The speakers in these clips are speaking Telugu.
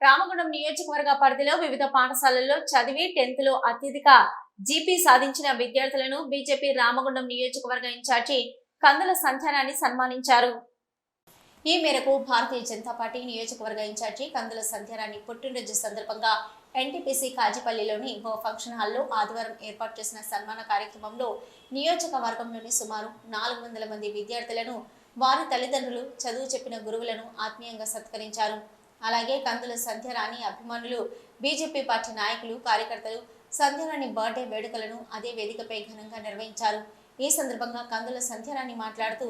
రామగుండం నియోజకవర్గ పరిధిలో వివిధ పాఠశాలల్లో చదివి 10th లో అత్యధిక జీపీ సాధించిన విద్యార్థులను బీజేపీ రామగుండం నియోజకవర్గ ఇన్ఛార్జి కందుల సంధ్యారాణి సన్మానించారు. ఈ మేరకు భారతీయ జనతా పార్టీ నియోజకవర్గ ఇన్ఛార్జి కందుల సంధ్యారాణి పుట్టినరోజు సందర్భంగా ఎన్టీపీసీ కాజిపల్లిలోని ఓ ఫంక్షన్ హాల్లో ఆదివారం ఏర్పాటు చేసిన సన్మాన కార్యక్రమంలో నియోజకవర్గంలోని సుమారు 400 మంది విద్యార్థులను, వారి తల్లిదండ్రులు, చదువు చెప్పిన గురువులను ఆత్మీయంగా సత్కరించారు. అలాగే కందుల సంధ్యారాణి అభిమానులు, బీజేపీ పార్టీ నాయకులు, కార్యకర్తలు సంధ్యారాణి బర్త్డే వేడుకలను అదే వేదికపై ఘనంగా నిర్వహించారు. ఈ సందర్భంగా కందుల సంధ్యారాణి మాట్లాడుతూ,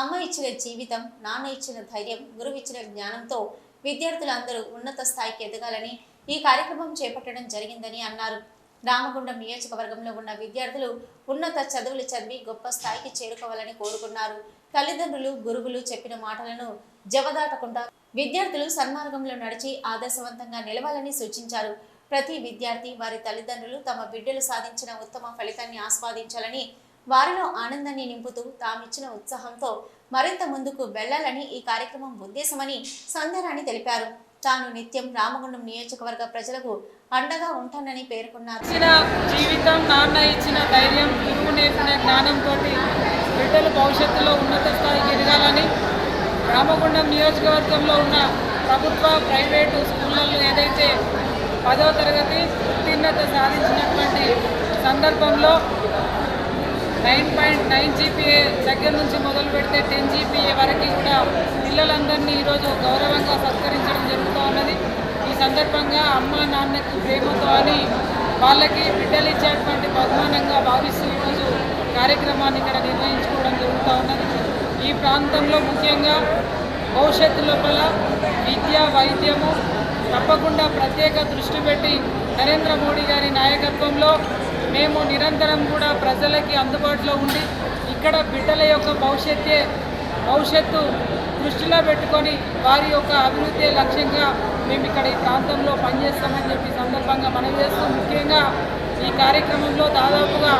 అమ్మ ఇచ్చిన జీవితం, నాన్న ఇచ్చిన ధైర్యం, గురువు ఇచ్చిన జ్ఞానంతో విద్యార్థులందరూ ఉన్నత స్థాయికి ఎదగాలని ఈ కార్యక్రమం చేపట్టడం జరిగిందని అన్నారు. రామగుండం నియోజకవర్గంలో ఉన్న విద్యార్థులు ఉన్నత చదువులు చదివి గొప్ప స్థాయికి చేరుకోవాలని కోరుకున్నారు. తల్లిదండ్రులు, గురువులు చెప్పిన మాటలను జవదాటకుండా విద్యార్థులు సన్మార్గంలో నడిచి ఆదర్శవంతంగా నిలవాలని సూచించారు. ప్రతి విద్యార్థి, వారి తల్లిదండ్రులు తమ బిడ్డలు సాధించిన ఉత్తమ ఫలితాన్ని ఆస్వాదించాలని, వారిలో ఆనందాన్ని నింపుతూ తామిచ్చిన ఉత్సాహంతో మరింత ముందుకు వెళ్లాలని ఈ కార్యక్రమం ఉద్దేశమని సంధ్యారాణి తెలిపారు. తాను నిత్యం రామగుండం నియోజకవర్గ ప్రజలకు అండగా ఉంటానని పేర్కొన్నారు. జీవితం, నాన్న ఇచ్చిన ధైర్యం, గురువు నేర్పిన జ్ఞానంతో బిడ్డలు భవిష్యత్తులో ఉన్నత స్థాయికి ఎదగాలని రామగుండం నియోజకవర్గంలో ఉన్న ప్రభుత్వ, ప్రైవేటు స్కూళ్ళల్లో ఏదైతే 10వ తరగతి ఉత్తీర్ణత సాధించినటువంటి సందర్భంలో 9.9 జీపీఏ దగ్గర నుంచి మొదలు పెడితే 10 జీపీఏ వరకు కూడా పిల్లలందరినీ ఈరోజు గౌరవంగా సత్కరించడం జరుగుతూ ఉన్నది. ఈ సందర్భంగా అమ్మ నాన్నకి ప్రేమతో అని వాళ్ళకి బిడ్డలు ఇచ్చేటువంటి బహుమానంగా భావిస్తూ ఈరోజు కార్యక్రమాన్ని ఇక్కడ నిర్వహించుకోవడం జరుగుతూ ఉన్నది. ఈ ప్రాంతంలో ముఖ్యంగా భవిష్యత్తు లోపల విద్య, వైద్యము తప్పకుండా ప్రత్యేక దృష్టి పెట్టి నరేంద్ర మోడీ గారి నాయకత్వంలో మేము నిరంతరం కూడా ప్రజలకి అందుబాటులో ఉండి ఇక్కడ బిడ్డల యొక్క భవిష్యత్తు దృష్టిలో పెట్టుకొని వారి యొక్క అభివృద్ధి లక్ష్యంగా మేము ఇక్కడ ఈ ప్రాంతంలో పనిచేస్తామని చెప్పి సందర్భంగా మనవి చేస్తూ, ముఖ్యంగా ఈ కార్యక్రమంలో దాదాపుగా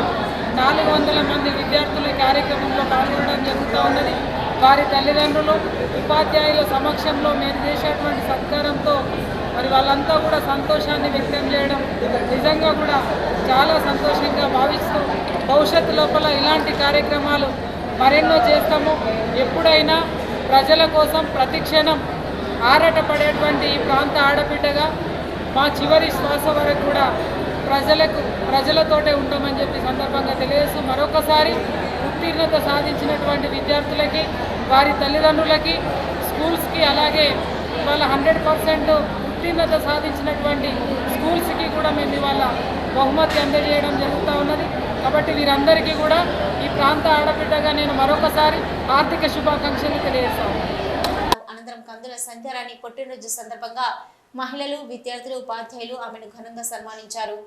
400 మంది విద్యార్థులు ఈ కార్యక్రమంలో పాల్గొనడం జరుగుతూ ఉన్నది. వారి తల్లిదండ్రులు, ఉపాధ్యాయుల సమక్షంలో మేము చేసేటువంటి సత్కారంతో మరి వాళ్ళంతా కూడా సంతోషాన్ని వ్యక్తం చేయడం నిజంగా కూడా చాలా సంతోషంగా భావిస్తూ భవిష్యత్తు లోపల ఇలాంటి కార్యక్రమాలు మరెన్నో చేస్తాము. ఎప్పుడైనా ప్రజల కోసం ప్రతిక్షణం ఆరాటపడేటువంటి ఈ ప్రాంత ఆడబిడ్డగా మా చివరి శ్వాస వరకు కూడా ప్రజలతోటే ఉంటామని చెప్పి సందర్భంగా తెలియజేస్తూ, మరొకసారి ఉత్తీర్ణత సాధించినటువంటి విద్యార్థులకి, వారి తల్లిదండ్రులకి, స్కూల్స్కి, అలాగే వాళ్ళ 100% ఉత్తీర్ణత సాధించినటువంటి స్కూల్స్కి కూడా మేము ఇవాళ బహుమతి అందజేయడం జరుగుతూ ఉన్నది. కాబట్టి వీరందరికీ కూడా ఈ ప్రాంత ఆడబిడ్డగా నేను మరొకసారి ఆర్థిక శుభాకాంక్షలు తెలియజేస్తాను. అనంతరం కందుల సంధ్యారాణి పుట్టినరోజు సందర్భంగా మహిళలు, విద్యార్థులు, ఉపాధ్యాయులు ఆమెను ఘనంగా సన్మానించారు.